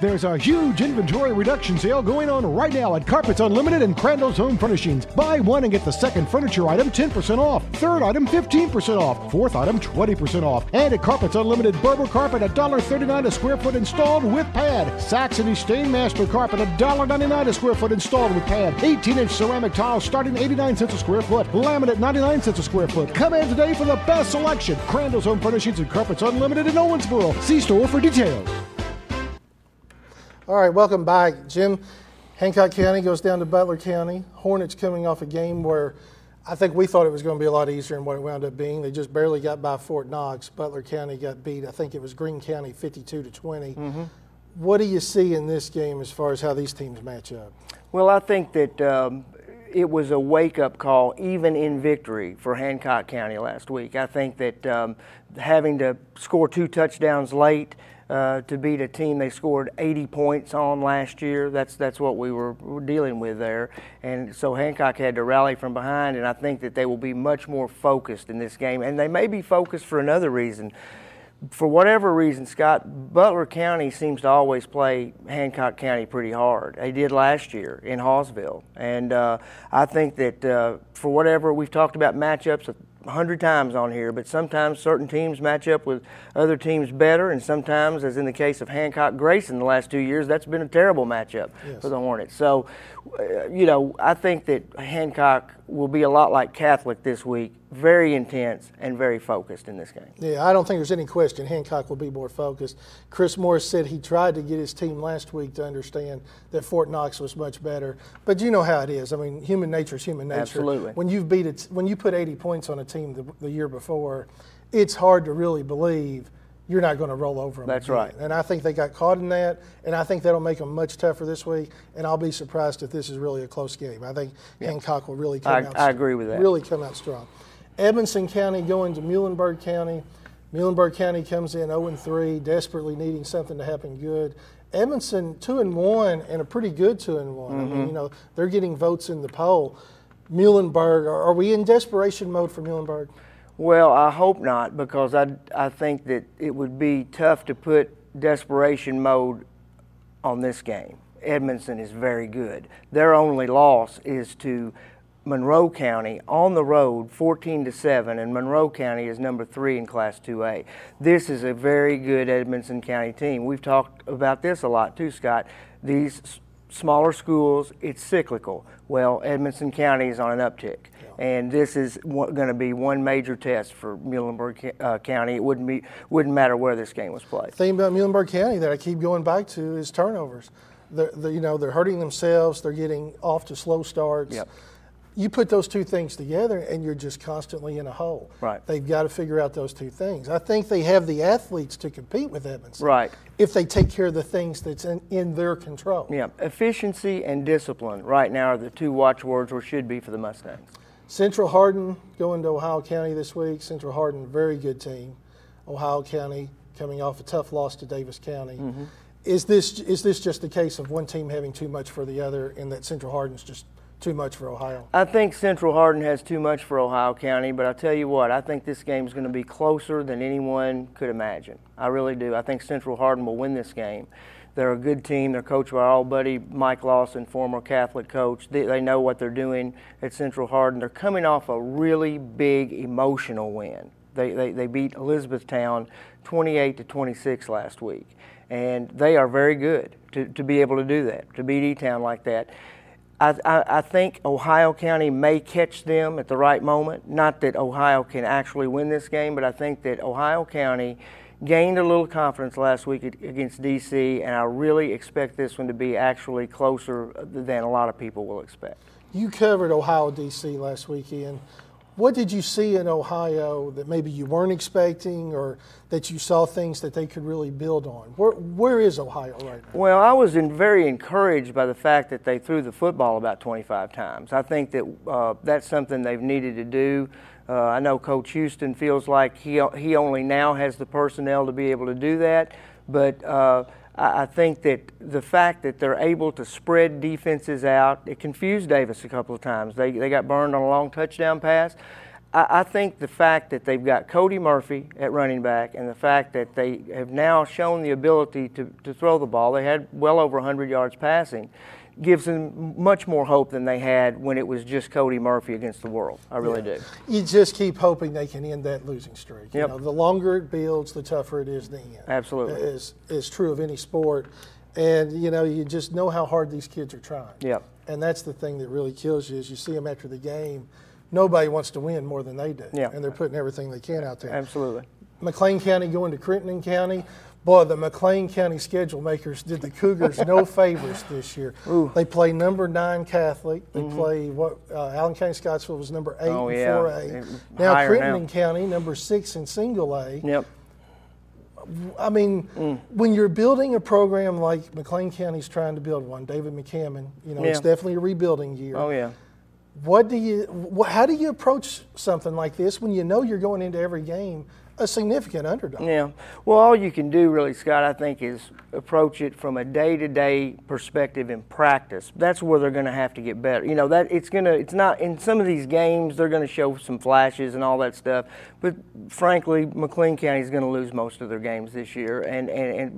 There's a huge inventory reduction sale going on right now at Carpets Unlimited and Crandall's Home Furnishings. Buy one and get the second furniture item 10% off. Third item 15% off. Fourth item 20% off. And at Carpets Unlimited Berber carpet $1.39 a square foot installed with pad. Saxony Stainmaster carpet $1.99 a square foot installed with pad. 18-inch ceramic tile starting 89 cents a square foot. Laminate 99 cents a square foot. Come in today for the best selection. Crandall's Home Furnishings and Carpets Unlimited in Owensboro. See store for details. All right, welcome back. Jim, Hancock County goes down to Butler County. Hornets coming off a game where I think we thought it was going to be a lot easier than what it wound up being. They just barely got by Fort Knox. Butler County got beat, I think it was Greene County 52-20. Mm-hmm. What do you see in this game as far as how these teams match up? Well, I think that it was a wake-up call, even in victory, for Hancock County last week. I think that having to score 2 touchdowns late to beat a team they scored 80 points on last year, that's what we were dealing with there. And so Hancock had to rally from behind, and I think that they will be much more focused in this game. And they may be focused for another reason. For whatever reason, Scott, Butler County seems to always play Hancock County pretty hard. They did last year in Hawesville. And I think that for whatever, we've talked about matchups 100 times on here, but sometimes certain teams match up with other teams better, and sometimes, as in the case of Hancock-Grayson the last 2 years, that's been a terrible matchup for the Hornets. So, I think that Hancock will be a lot like Catholic this week, very intense and very focused in this game. Yeah, I don't think there's any question Hancock will be more focused. Chris Morris said he tried to get his team last week to understand that Fort Knox was much better, but you know how it is. I mean, human nature is human nature. Absolutely. When you put 80 points on a team the year before, it's hard to really believe you're not going to roll over them. That's again. right. And I think they got caught in that, and I think that'll make them much tougher this week, and I'll be surprised if this is really a close game. I think Hancock will really come out strong. I agree with that. Really come out strong. Edmonson County going to Muhlenberg County. Muhlenberg County comes in 0-3, desperately needing something to happen good. Edmonson 2-1 and a pretty good 2-1. Mm-hmm. I mean, they're getting votes in the poll. Muhlenberg, are we in desperation mode for Muhlenberg? Well, I hope not, because I think that it would be tough to put desperation mode on this game. Edmonson is very good. Their only loss is to Monroe County on the road, 14-7, and Monroe County is number 3 in Class 2A. This is a very good Edmonson County team. We've talked about this a lot too, Scott. These smaller schools, it's cyclical. Well, Edmonson County is on an uptick. And this is going to be one major test for Muhlenberg County. It wouldn't matter where this game was played. The thing about Muhlenberg County that I keep going back to is turnovers. They're hurting themselves. They're getting off to slow starts. Yep. You put those two things together, and you're just constantly in a hole. Right. They've got to figure out those two things. I think they have the athletes to compete with Edmonson. Right. If they take care of the things that's in their control. Yeah. Efficiency and discipline right now are the two watchwords, or should be, for the Mustangs. Central Hardin going to Ohio County this week. Central Hardin, very good team. Ohio County coming off a tough loss to Daviess County. Mm-hmm. Is this just the case of one team having too much for the other, and that Central Hardin's just too much for Ohio? I think Central Hardin has too much for Ohio County, but I'll tell you what, I think this game is going to be closer than anyone could imagine. I really do. I think Central Hardin will win this game. They're a good team. They're coached by our old buddy Mike Lawson, former Catholic coach. They know what they're doing at Central Hardin. They're coming off a really big emotional win. They beat Elizabethtown 28-26 last week, and they are very good to be able to do that, to beat E-Town like that. I think Ohio County may catch them at the right moment. Not that Ohio can actually win this game, but I think that Ohio County gained a little confidence last week against D.C., and I really expect this one to be actually closer than a lot of people will expect. You covered Ohio D.C. last weekend. What did you see in Ohio that maybe you weren't expecting, or that you saw things that they could really build on? Where is Ohio right now? Well, I was very encouraged by the fact that they threw the football about 25 times. I think that that's something they've needed to do. I know Coach Houston feels like he only now has the personnel to be able to do that, but I think that the fact that they're able to spread defenses out, it confused Daviess a couple of times. They got burned on a long touchdown pass. I think the fact that they've got Cody Murphy at running back and the fact that they have now shown the ability to throw the ball, they had well over 100 yards passing, gives them much more hope than they had when it was just Cody Murphy against the world. I really do. You just keep hoping they can end that losing streak. Yep. You know, the longer it builds, the tougher it is to end. Absolutely. Is true of any sport. And, you know, you just know how hard these kids are trying. Yep. And that's the thing that really kills you is you see them after the game. Nobody wants to win more than they do. Yeah. And they're putting everything they can out there. Absolutely. McLean County going to Crittenden County. Boy, the McLean County schedule makers did the Cougars no favors this year. Ooh. They play number 9 Catholic. They play Allen County Scottsville was number 8 in 4A. Now Crittenden County, number 6 in single A. Yep. I mean, when you're building a program like McLean County's trying to build one, David McCammon, you know, it's definitely a rebuilding year. Oh, yeah. How do you approach something like this when you know you're going into every game a significant underdog? Yeah. Well, all you can do really, Scott, I think, is approach it from a day-to-day perspective in practice. That's where they're going to have to get better. You know, that it's not in some of these games they're going to show some flashes and all that stuff. But frankly, McLean County is going to lose most of their games this year, and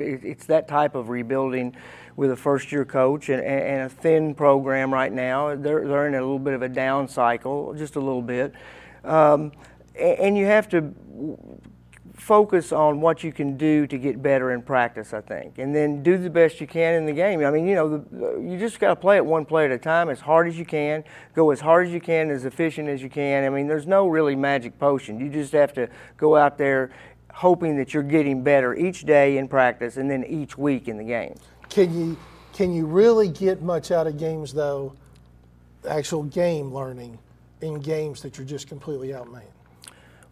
it's that type of rebuilding with a first-year coach and a thin program right now. They're in a little bit of a down cycle, just a little bit. And you have to focus on what you can do to get better in practice, I think, and then do the best you can in the game. I mean, you know, you just got to play it one play at a time, as hard as you can, go as hard as you can, as efficient as you can. I mean, there's no really magic potion. You just have to go out there hoping that you're getting better each day in practice and then each week in the game. Can you really get much out of games, though, actual game learning in games that you're just completely outmanned?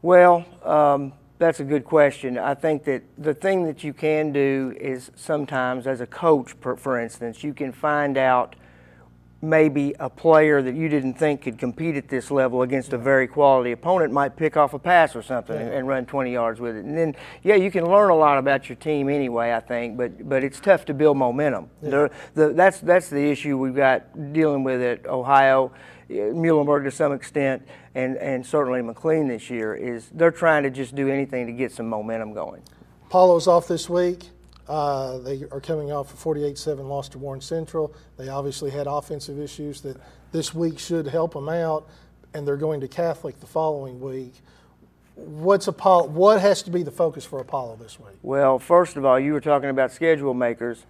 Well, that's a good question. I think that the thing that you can do is sometimes, as a coach, for instance, you can find out maybe a player that you didn't think could compete at this level against a very quality opponent might pick off a pass or something and run 20 yards with it. And then, you can learn a lot about your team anyway, I think, but it's tough to build momentum. Yeah. That's the issue we've got dealing with at Ohio, Muhlenberg to some extent, and certainly McLean this year, is they're trying to just do anything to get some momentum going. Apollo's off this week. They are coming off a 48-7 loss to Warren Central. They obviously had offensive issues that this week should help them out, and they're going to Catholic the following week. What has to be the focus for Apollo this week? Well, first of all, you were talking about schedule makers.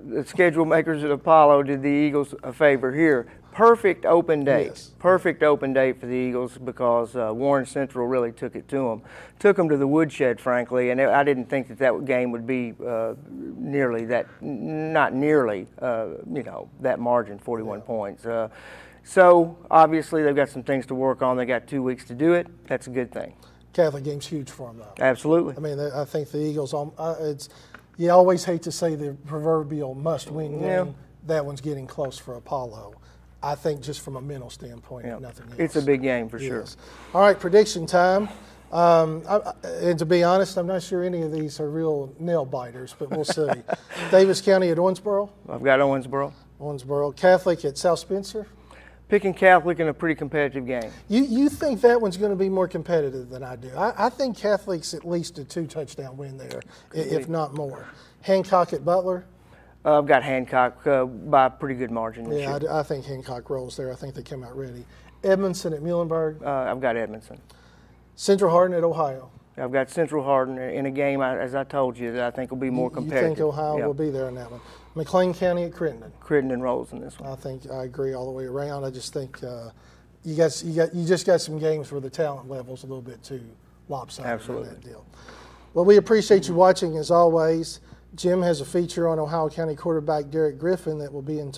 The schedule makers at Apollo did the Eagles a favor here. Perfect open date. Yes. Perfect open date for the Eagles because Warren Central really took it to them. Took them to the woodshed, frankly, and I didn't think that game would be nearly that, not nearly, that margin, 41 points. So, obviously, they've got some things to work on. They got 2 weeks to do it. That's a good thing. Catholic game's huge for them, though. Absolutely. I mean, I think the Eagles, you always hate to say the proverbial must-win game. Yeah. That one's getting close for Apollo. I think just from a mental standpoint, nothing else. It's a big game for sure. All right, prediction time. And to be honest, I'm not sure any of these are real nail biters, but we'll see. Daviess County at Owensboro. I've got Owensboro. Owensboro. Catholic at South Spencer. Picking Catholic in a pretty competitive game. You think that one's going to be more competitive than I do? I think Catholic's at least a 2-touchdown win there, if not more. Hancock at Butler. I've got Hancock by a pretty good margin this year. I think Hancock rolls there. I think they come out ready. Edmonson at Muhlenberg. I've got Edmonson. Central Hardin at Ohio. I've got Central Hardin in a game, as I told you, that I think will be more competitive. You think Ohio will be there in that one. McLean County at Crittenden. Crittenden rolls in this one. I agree all the way around. I just think you just got some games where the talent level's a little bit too lopsided. Absolutely. In that deal. Well, we appreciate you watching as always. Jim has a feature on Ohio County quarterback Derek Griffin that will be in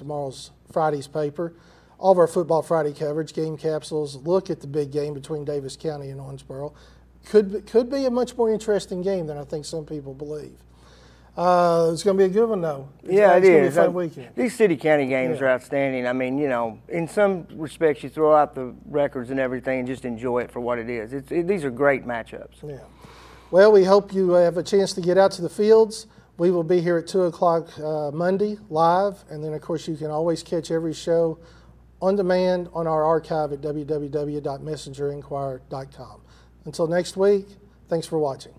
Friday's paper. All of our Football Friday coverage, game capsules, look at the big game between Daviess County and Owensboro. Could be a much more interesting game than I think some people believe. It's going to be a good one, though. It's going to be a fun weekend. These city-county games are outstanding. I mean, in some respects, you throw out the records and everything and just enjoy it for what it is. These are great matchups. Yeah. Well, we hope you have a chance to get out to the fields. We will be here at 2 o'clock Monday live, and then, of course, you can always catch every show on demand on our archive at www.messenger-inquirer.com. Until next week, thanks for watching.